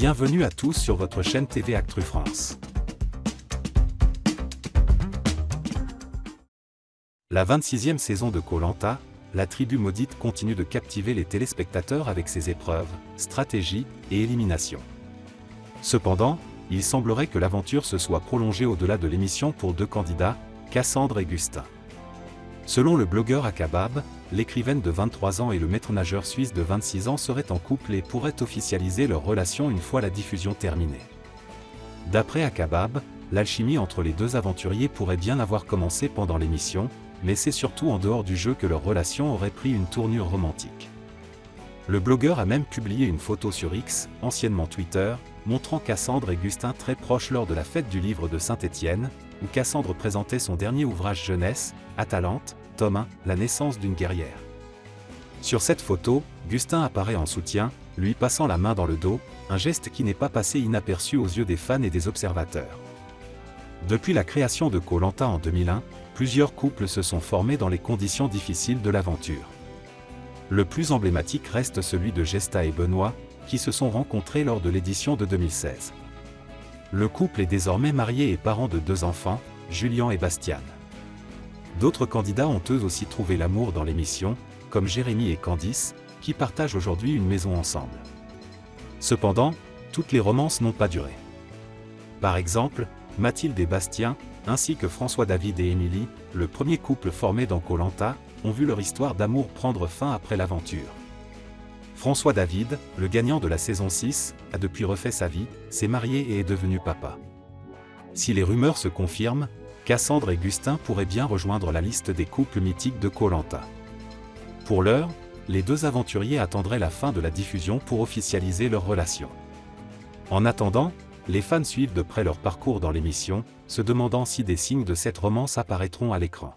Bienvenue à tous sur votre chaîne TV Actu France. La 26e saison de Koh-Lanta, la tribu maudite continue de captiver les téléspectateurs avec ses épreuves, stratégies et éliminations. Cependant, il semblerait que l'aventure se soit prolongée au-delà de l'émission pour deux candidats, Cassandre et Gustin. Selon le blogueur Akabab, l'écrivaine de 23 ans et le maître-nageur suisse de 26 ans seraient en couple et pourraient officialiser leur relation une fois la diffusion terminée. D'après Akabab, l'alchimie entre les deux aventuriers pourrait bien avoir commencé pendant l'émission, mais c'est surtout en dehors du jeu que leur relation aurait pris une tournure romantique. Le blogueur a même publié une photo sur X, anciennement Twitter, montrant Cassandre et Gustin très proches lors de la fête du livre de Saint-Étienne, où Cassandre présentait son dernier ouvrage jeunesse, Atalante, tome 1, La naissance d'une guerrière. Sur cette photo, Gustin apparaît en soutien, lui passant la main dans le dos, un geste qui n'est pas passé inaperçu aux yeux des fans et des observateurs. Depuis la création de Koh-Lanta en 2001, plusieurs couples se sont formés dans les conditions difficiles de l'aventure. Le plus emblématique reste celui de Gesta et Benoît, qui se sont rencontrés lors de l'édition de 2016. Le couple est désormais marié et parent de deux enfants, Julian et Bastiane. D'autres candidats ont eux aussi trouvé l'amour dans l'émission, comme Jérémy et Candice, qui partagent aujourd'hui une maison ensemble. Cependant, toutes les romances n'ont pas duré. Par exemple, Mathilde et Bastien, ainsi que François David et Émilie, le premier couple formé dans Koh-Lanta, ont vu leur histoire d'amour prendre fin après l'aventure. François David, le gagnant de la saison 6, a depuis refait sa vie, s'est marié et est devenu papa. Si les rumeurs se confirment, Cassandre et Gustin pourraient bien rejoindre la liste des couples mythiques de Koh-Lanta. Pour l'heure, les deux aventuriers attendraient la fin de la diffusion pour officialiser leur relation. En attendant, les fans suivent de près leur parcours dans l'émission, se demandant si des signes de cette romance apparaîtront à l'écran.